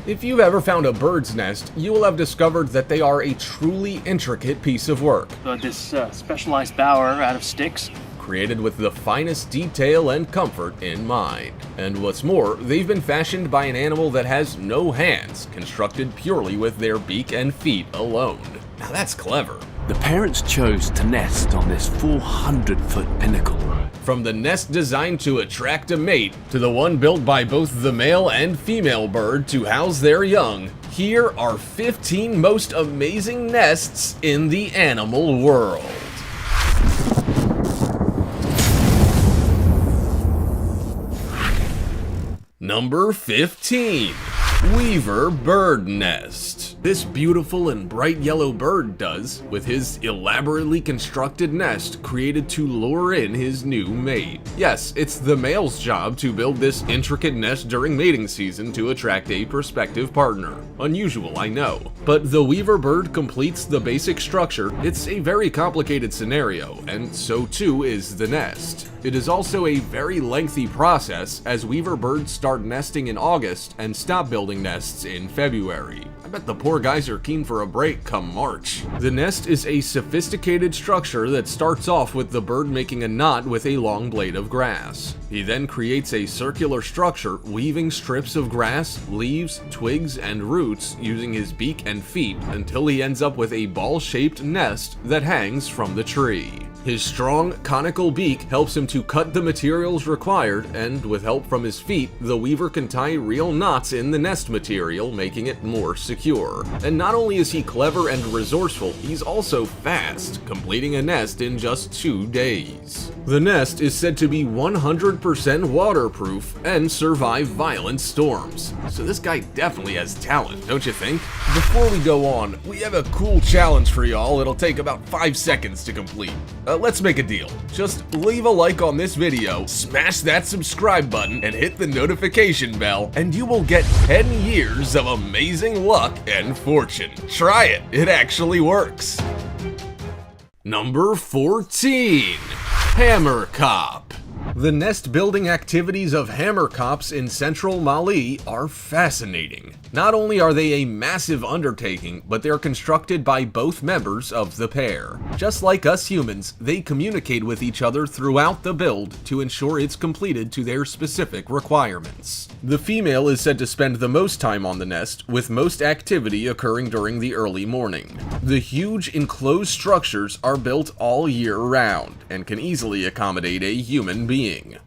If you've ever found a bird's nest, you will have discovered that they are a truly intricate piece of work, This specialized bower out of sticks. created with the finest detail and comfort in mind. And what's more, they've been fashioned by an animal that has no hands, constructed purely with their beak and feet alone. Now that's clever. The parents chose to nest on this 400-foot pinnacle. From the nest designed to attract a mate, to the one built by both the male and female bird to house their young, here are 15 most amazing nests in the animal world. Number 15. Weaver Bird Nest. This beautiful and bright yellow bird does, with his elaborately constructed nest created to lure in his new mate. Yes, it's the male's job to build this intricate nest during mating season to attract a prospective partner. Unusual, I know. But the weaver bird completes the basic structure. It's a very complicated scenario, and so too is the nest. It is also a very lengthy process, as weaver birds start nesting in August and stop building nests in February. I bet the poor guys are keen for a break come March. The nest is a sophisticated structure that starts off with the bird making a knot with a long blade of grass. He then creates a circular structure, weaving strips of grass, leaves, twigs, and roots using his beak and feet until he ends up with a ball-shaped nest that hangs from the tree. His strong, conical beak helps him to cut the materials required, and with help from his feet, the weaver can tie real knots in the nest material, making it more secure. And not only is he clever and resourceful, he's also fast, completing a nest in just 2 days. The nest is said to be 100% waterproof and survive violent storms. So this guy definitely has talent, don't you think? Before we go on, we have a cool challenge for y'all. It'll take about 5 seconds to complete. Let's make a deal. Just leave a like on this video, smash that subscribe button, and hit the notification bell, and you will get 10 years of amazing luck and fortune. Try it, it actually works. Number 14. Hammerkop. The nest building activities of hammerkops in central Mali are fascinating. Not only are they a massive undertaking, but they're constructed by both members of the pair. Just like us humans, they communicate with each other throughout the build to ensure it's completed to their specific requirements. The female is said to spend the most time on the nest, with most activity occurring during the early morning. The huge enclosed structures are built all year round, and can easily accommodate a human being.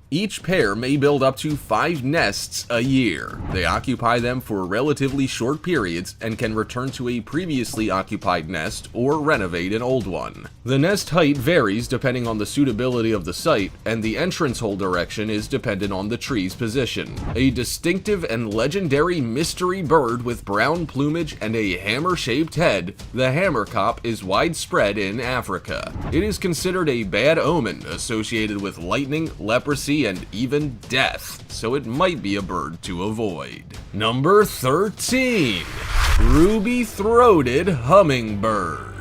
Each pair may build up to 5 nests a year. They occupy them for relatively short periods and can return to a previously occupied nest or renovate an old one. The nest height varies depending on the suitability of the site, and the entrance hole direction is dependent on the tree's position. A distinctive and legendary mystery bird with brown plumage and a hammer-shaped head, the hammerkop is widespread in Africa. It is considered a bad omen associated with lightning, leprosy, and even death, so it might be a bird to avoid. Number 13. Ruby-throated hummingbird.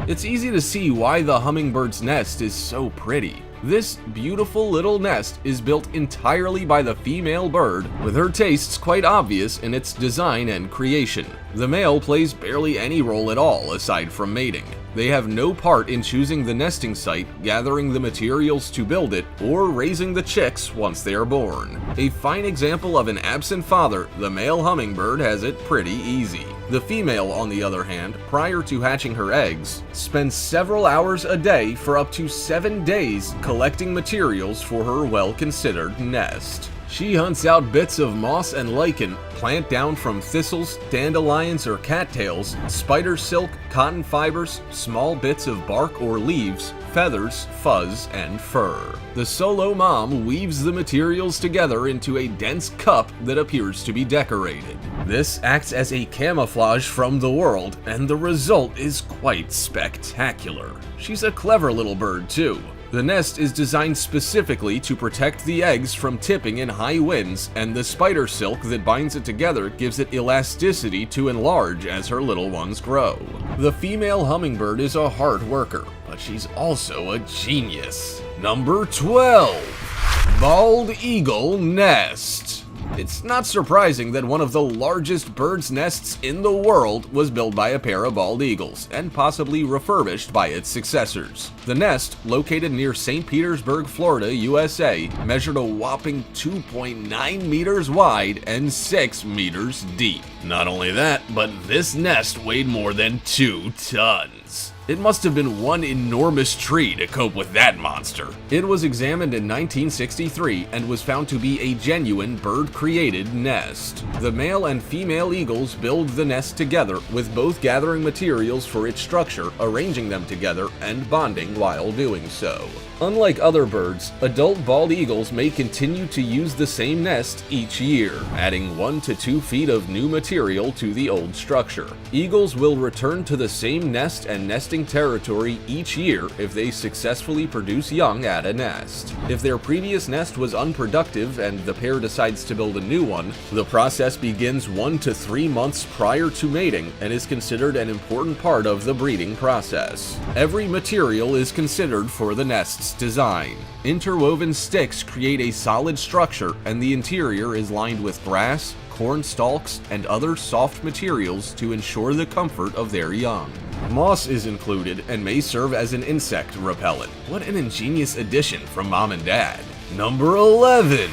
It's easy to see why the hummingbird's nest is so pretty. This beautiful little nest is built entirely by the female bird, with her tastes quite obvious in its design and creation. The male plays barely any role at all aside from mating. They have no part in choosing the nesting site, gathering the materials to build it, or raising the chicks once they are born. A fine example of an absent father, the male hummingbird has it pretty easy. The female, on the other hand, prior to hatching her eggs, spends several hours a day for up to 7 days collecting materials for her well-considered nest. She hunts out bits of moss and lichen, plant down from thistles, dandelions, or cattails, spider silk, cotton fibers, small bits of bark or leaves, feathers, fuzz, and fur. The solo mom weaves the materials together into a dense cup that appears to be decorated. This acts as a camouflage from the world, and the result is quite spectacular. She's a clever little bird, too. The nest is designed specifically to protect the eggs from tipping in high winds, and the spider silk that binds it together gives it elasticity to enlarge as her little ones grow. The female hummingbird is a hard worker, but she's also a genius. Number 12. Bald Eagle Nest. It's not surprising that one of the largest bird's nests in the world was built by a pair of bald eagles, and possibly refurbished by its successors. The nest, located near St. Petersburg, Florida, USA, measured a whopping 2.9 meters wide and 6 meters deep. Not only that, but this nest weighed more than 2 tons. It must have been one enormous tree to cope with that monster. It was examined in 1963 and was found to be a genuine bird-created nest. The male and female eagles build the nest together, with both gathering materials for its structure, arranging them together, and bonding while doing so. Unlike other birds, adult bald eagles may continue to use the same nest each year, adding 1 to 2 feet of new material to the old structure. Eagles will return to the same nest and nesting territory each year if they successfully produce young at a nest. If their previous nest was unproductive and the pair decides to build a new one, the process begins 1 to 3 months prior to mating and is considered an important part of the breeding process. Every material is considered for the nest's design. Interwoven sticks create a solid structure, and the interior is lined with grass, corn stalks, and other soft materials to ensure the comfort of their young. Moss is included and may serve as an insect repellent. What an ingenious addition from Mom and Dad. Number 11.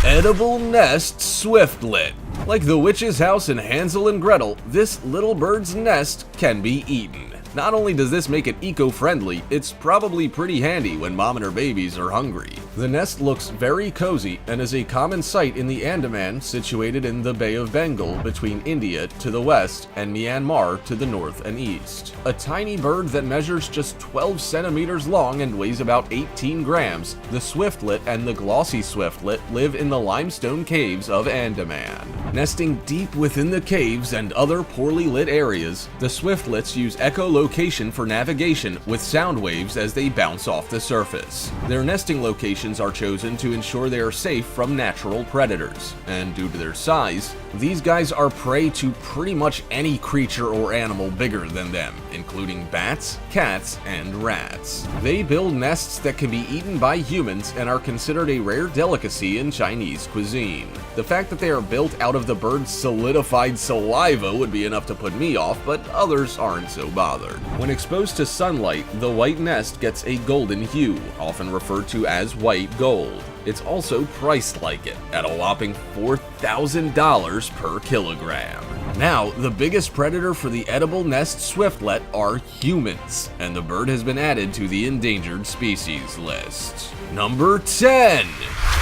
Edible Nest Swiftlet. Like the witch's house in Hansel and Gretel, this little bird's nest can be eaten. Not only does this make it eco-friendly, it's probably pretty handy when mom and her babies are hungry. The nest looks very cozy and is a common sight in the Andaman, situated in the Bay of Bengal between India to the west and Myanmar to the north and east. A tiny bird that measures just 12 centimeters long and weighs about 18 grams, the swiftlet and the glossy swiftlet live in the limestone caves of Andaman. Nesting deep within the caves and other poorly lit areas, the swiftlets use echolocation for navigation with sound waves as they bounce off the surface. Their nesting locations are chosen to ensure they are safe from natural predators, and due to their size, these guys are prey to pretty much any creature or animal bigger than them, including bats, cats, and rats. They build nests that can be eaten by humans and are considered a rare delicacy in Chinese cuisine. The fact that they are built out of the bird's solidified saliva would be enough to put me off, but others aren't so bothered. When exposed to sunlight, the white nest gets a golden hue, often referred to as white gold. It's also priced like it, at a whopping $4,000 per kilogram. Now, the biggest predator for the edible nest swiftlet are humans, and the bird has been added to the endangered species list. Number 10.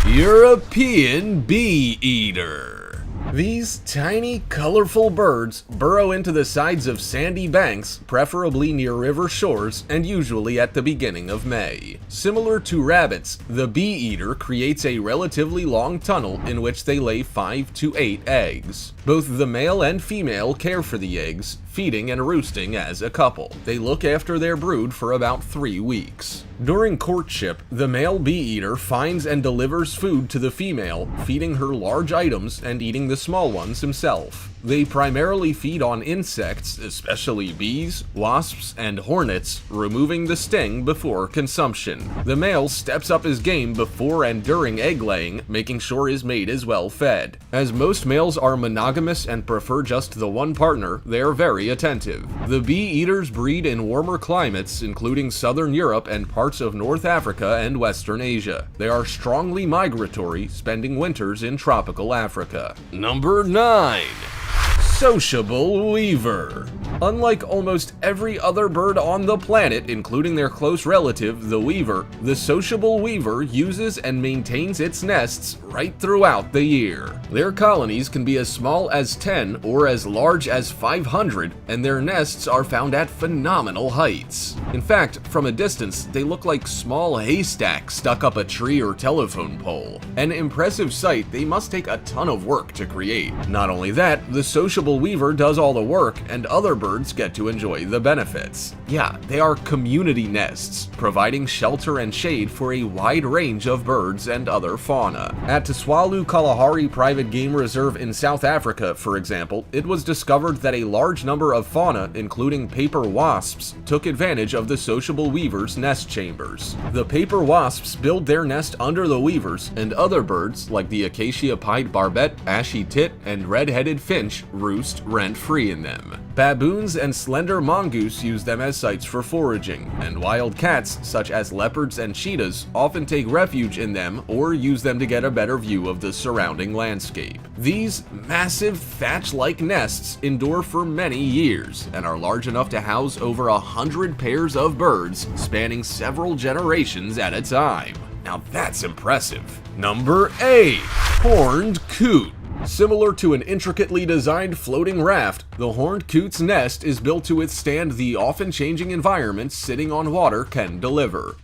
European Bee Eater. These tiny, colorful birds burrow into the sides of sandy banks, preferably near river shores, and usually at the beginning of May. Similar to rabbits, the bee eater creates a relatively long tunnel in which they lay 5 to 8 eggs. Both the male and female care for the eggs, feeding and roosting as a couple. They look after their brood for about 3 weeks. During courtship, the male bee eater finds and delivers food to the female, feeding her large items and eating the small ones himself. They primarily feed on insects, especially bees, wasps, and hornets, removing the sting before consumption. The male steps up his game before and during egg laying, making sure his mate is well fed. As most males are monogamous and prefer just the one partner, they are very attentive. The bee eaters breed in warmer climates, including southern Europe and parts of North Africa and Western Asia. They are strongly migratory, spending winters in tropical Africa. Number 9. Sociable Weaver. Unlike almost every other bird on the planet, including their close relative, the weaver, the sociable weaver uses and maintains its nests right throughout the year. Their colonies can be as small as 10 or as large as 500, and their nests are found at phenomenal heights. In fact, from a distance, they look like small haystacks stuck up a tree or telephone pole. An impressive sight they must take a ton of work to create. Not only that, the sociable sociable weaver does all the work, and other birds get to enjoy the benefits. Yeah, they are community nests, providing shelter and shade for a wide range of birds and other fauna. At Tswalu Kalahari Private Game Reserve in South Africa, for example, it was discovered that a large number of fauna, including paper wasps, took advantage of the sociable weaver's nest chambers. The paper wasps build their nest under the weavers, and other birds, like the acacia-pied barbet, ashy tit, and red-headed finch, roost rent-free in them. Baboons and slender mongoose use them as sites for foraging, and wild cats, such as leopards and cheetahs, often take refuge in them or use them to get a better view of the surrounding landscape. These massive thatch-like nests endure for many years and are large enough to house over 100 pairs of birds, spanning several generations at a time. Now that's impressive. Number 8. Horned Coot. Similar to an intricately designed floating raft, the horned coot's nest is built to withstand the often changing environments sitting on water can deliver.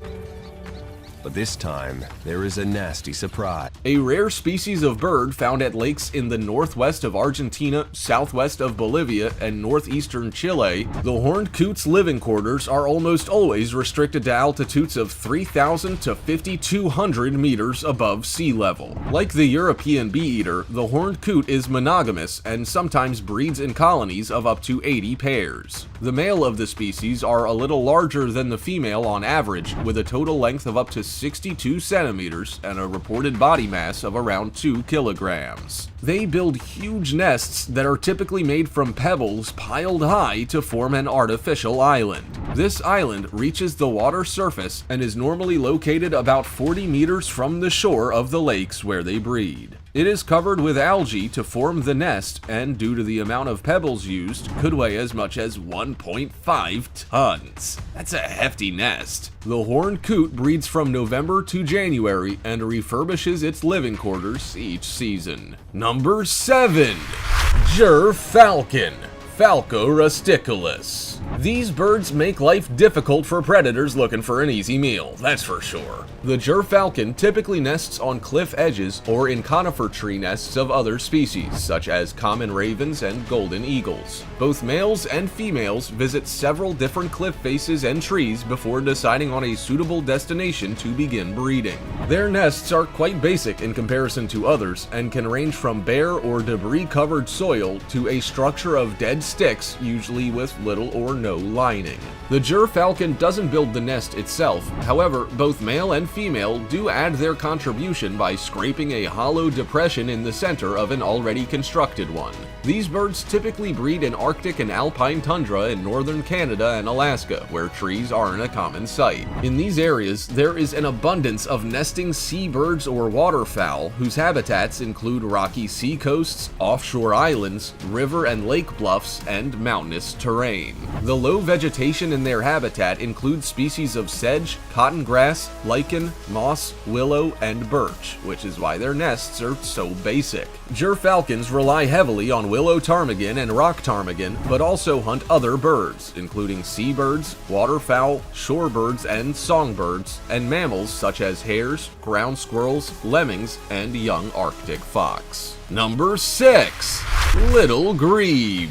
But this time, there is a nasty surprise. A rare species of bird found at lakes in the northwest of Argentina, southwest of Bolivia, and northeastern Chile, the horned coot's living quarters are almost always restricted to altitudes of 3,000 to 5,200 meters above sea level. Like the European bee-eater, the horned coot is monogamous and sometimes breeds in colonies of up to 80 pairs. The male of the species are a little larger than the female on average, with a total length of up to 62 centimeters and a reported body mass of around 2 kilograms. They build huge nests that are typically made from pebbles piled high to form an artificial island. This island reaches the water surface and is normally located about 40 meters from the shore of the lakes where they breed. It is covered with algae to form the nest, and due to the amount of pebbles used, could weigh as much as 1.5 tons. That's a hefty nest. The horned coot breeds from November to January and refurbishes its living quarters each season. Number 7. Gyrfalcon. Falco rusticulus. These birds make life difficult for predators looking for an easy meal, that's for sure. The gyrfalcon typically nests on cliff edges or in conifer tree nests of other species, such as common ravens and golden eagles. Both males and females visit several different cliff faces and trees before deciding on a suitable destination to begin breeding. Their nests are quite basic in comparison to others and can range from bare or debris-covered soil to a structure of dead sticks, usually with little or no lining. The gyrfalcon doesn't build the nest itself, however, both male and female do add their contribution by scraping a hollow depression in the center of an already constructed one. These birds typically breed in Arctic and alpine tundra in northern Canada and Alaska, where trees aren't a common sight. In these areas, there is an abundance of nesting seabirds or waterfowl whose habitats include rocky sea coasts, offshore islands, river and lake bluffs, and mountainous terrain. The low vegetation in their habitat includes species of sedge, cotton grass, lichen, moss, willow, and birch, which is why their nests are so basic. Gyrfalcons rely heavily on willow ptarmigan and rock ptarmigan, but also hunt other birds, including seabirds, waterfowl, shorebirds, and songbirds, and mammals such as hares, ground squirrels, lemmings, and young Arctic fox. Number 6. Little grebe.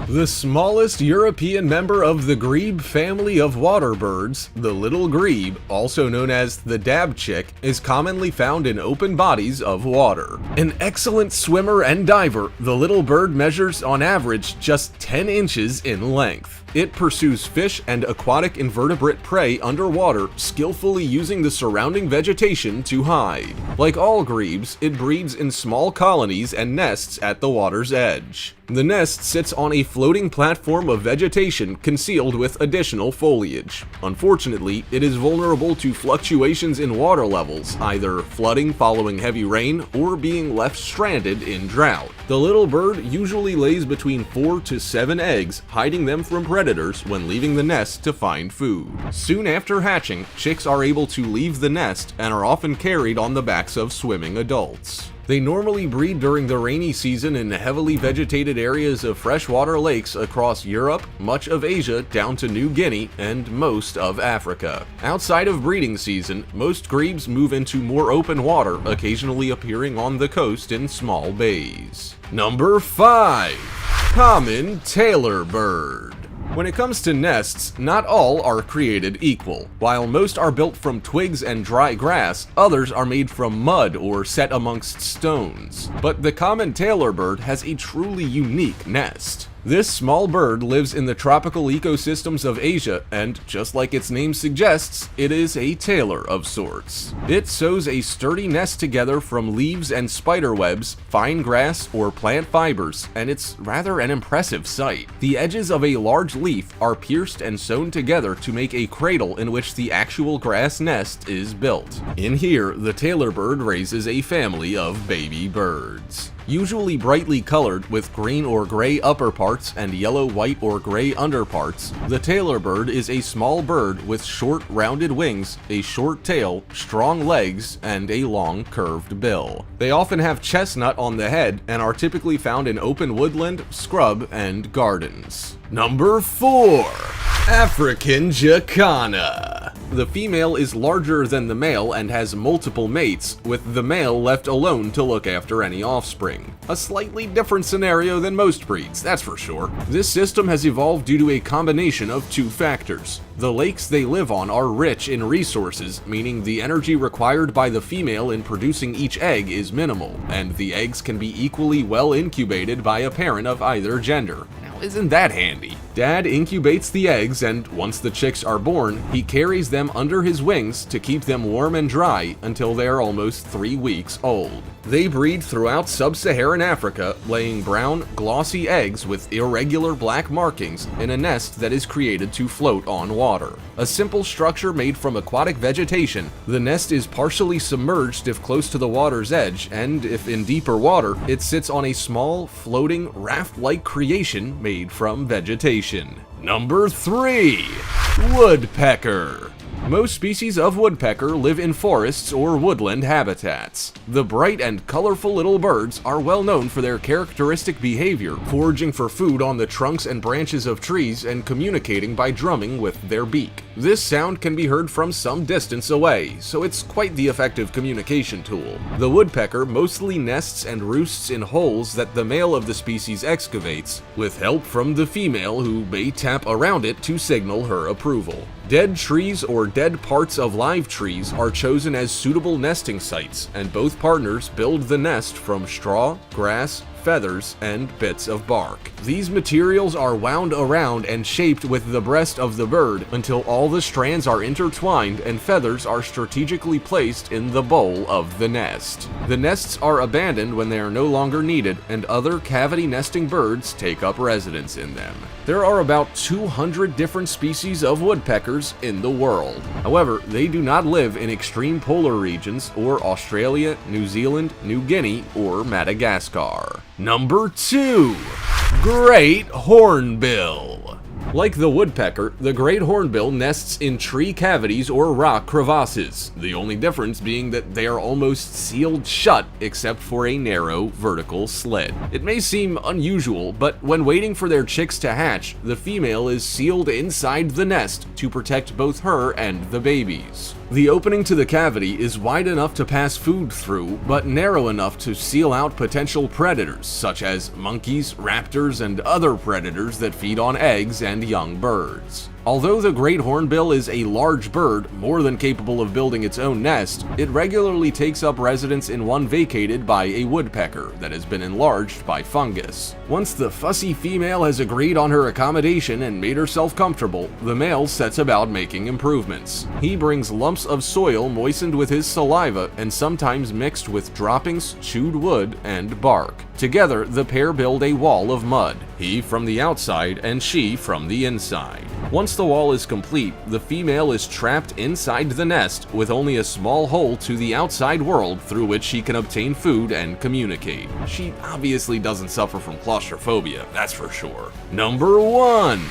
The smallest European member of the grebe family of water birds, the little grebe, also known as the dabchick, is commonly found in open bodies of water. An excellent swimmer and diver, the little bird measures on average just 10 inches in length. It pursues fish and aquatic invertebrate prey underwater, skillfully using the surrounding vegetation to hide. Like all grebes, it breeds in small colonies and nests at the water's edge. The nest sits on a floating platform of vegetation concealed with additional foliage. Unfortunately, it is vulnerable to fluctuations in water levels, either flooding following heavy rain or being left stranded in drought. The little bird usually lays between 4 to 7 eggs, hiding them from predators when leaving the nest to find food. Soon after hatching, chicks are able to leave the nest and are often carried on the backs of swimming adults. They normally breed during the rainy season in heavily vegetated areas of freshwater lakes across Europe, much of Asia down to New Guinea, and most of Africa. Outside of breeding season, most grebes move into more open water, occasionally appearing on the coast in small bays. Number 5. Common tailor bird. When it comes to nests, not all are created equal. While most are built from twigs and dry grass, others are made from mud or set amongst stones. But the common tailor bird has a truly unique nest. This small bird lives in the tropical ecosystems of Asia, and just like its name suggests, it is a tailor of sorts. It sews a sturdy nest together from leaves and spider webs, fine grass, or plant fibers, and it's rather an impressive sight. The edges of a large leaf are pierced and sewn together to make a cradle in which the actual grass nest is built. In here, the tailor bird raises a family of baby birds. Usually brightly colored with green or gray upper parts and yellow, white, or gray underparts, the tailor bird is a small bird with short, rounded wings, a short tail, strong legs, and a long, curved bill. They often have chestnut on the head and are typically found in open woodland, scrub, and gardens. Number 4. African Jacana. The female is larger than the male and has multiple mates, with the male left alone to look after any offspring. A slightly different scenario than most breeds, that's for sure. This system has evolved due to a combination of two factors. The lakes they live on are rich in resources, meaning the energy required by the female in producing each egg is minimal, and the eggs can be equally well incubated by a parent of either gender. Isn't that handy? Dad incubates the eggs, and once the chicks are born, he carries them under his wings to keep them warm and dry until they are almost 3 weeks old. They breed throughout sub-Saharan Africa, laying brown, glossy eggs with irregular black markings in a nest that is created to float on water. A simple structure made from aquatic vegetation, the nest is partially submerged if close to the water's edge, and if in deeper water, it sits on a small, floating, raft-like creation made from vegetation. Number 3. Woodpecker. Most species of woodpecker live in forests or woodland habitats. The bright and colorful little birds are well known for their characteristic behavior, foraging for food on the trunks and branches of trees and communicating by drumming with their beak. This sound can be heard from some distance away, so it's quite the effective communication tool. The woodpecker mostly nests and roosts in holes that the male of the species excavates, with help from the female who may tap around it to signal her approval. Dead trees or dead parts of live trees are chosen as suitable nesting sites, and both partners build the nest from straw, grass, feathers, and bits of bark. These materials are wound around and shaped with the breast of the bird until all the strands are intertwined and feathers are strategically placed in the bowl of the nest. The nests are abandoned when they are no longer needed, and other cavity nesting birds take up residence in them. There are about 200 different species of woodpeckers in the world. However, they do not live in extreme polar regions or Australia, New Zealand, New Guinea, or Madagascar. Number 2. Great Hornbill. Like the woodpecker, the great hornbill nests in tree cavities or rock crevasses, the only difference being that they are almost sealed shut except for a narrow vertical slit. It may seem unusual, but when waiting for their chicks to hatch, the female is sealed inside the nest to protect both her and the babies. The opening to the cavity is wide enough to pass food through, but narrow enough to seal out potential predators, such as monkeys, raptors, and other predators that feed on eggs and young birds. Although the great hornbill is a large bird, more than capable of building its own nest, it regularly takes up residence in one vacated by a woodpecker that has been enlarged by fungus. Once the fussy female has agreed on her accommodation and made herself comfortable, the male sets about making improvements. He brings lumps of soil moistened with his saliva and sometimes mixed with droppings, chewed wood, and bark. Together, the pair build a wall of mud, he from the outside and she from the inside. Once the wall is complete, the female is trapped inside the nest with only a small hole to the outside world through which she can obtain food and communicate. She obviously doesn't suffer from claustrophobia, that's for sure. Number 1.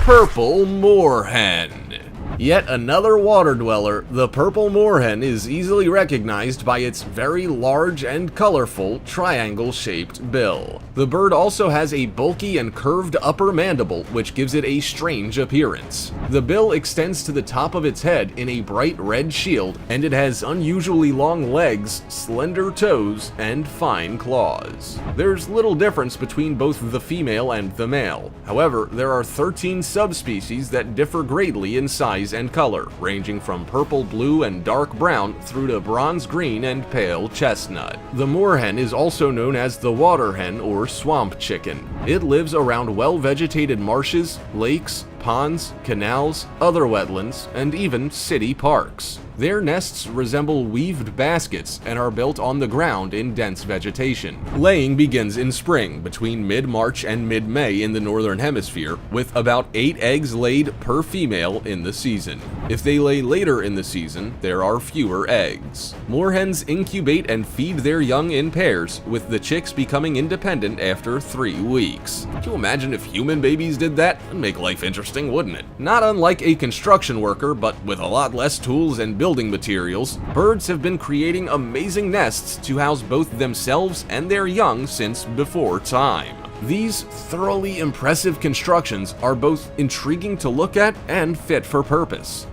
Purple Moorhen. Yet another water dweller, the purple moorhen is easily recognized by its very large and colorful triangle-shaped bill. The bird also has a bulky and curved upper mandible, which gives it a strange appearance. The bill extends to the top of its head in a bright red shield, and it has unusually long legs, slender toes, and fine claws. There's little difference between both the female and the male. However, there are 13 subspecies that differ greatly in size and color, ranging from purple, blue, and dark brown through to bronze green and pale chestnut. The moorhen is also known as the water hen or swamp chicken. It lives around well-vegetated marshes, lakes, ponds, canals, other wetlands, and even city parks. Their nests resemble weaved baskets and are built on the ground in dense vegetation. Laying begins in spring, between mid-March and mid-May in the northern hemisphere, with about 8 eggs laid per female in the season. If they lay later in the season, there are fewer eggs. Moorhens incubate and feed their young in pairs, with the chicks becoming independent after 3 weeks. Can you imagine if human babies did that? It'd make life interesting, wouldn't it? Not unlike a construction worker, but with a lot less tools and building materials, birds have been creating amazing nests to house both themselves and their young since before time. These thoroughly impressive constructions are both intriguing to look at and fit for purpose.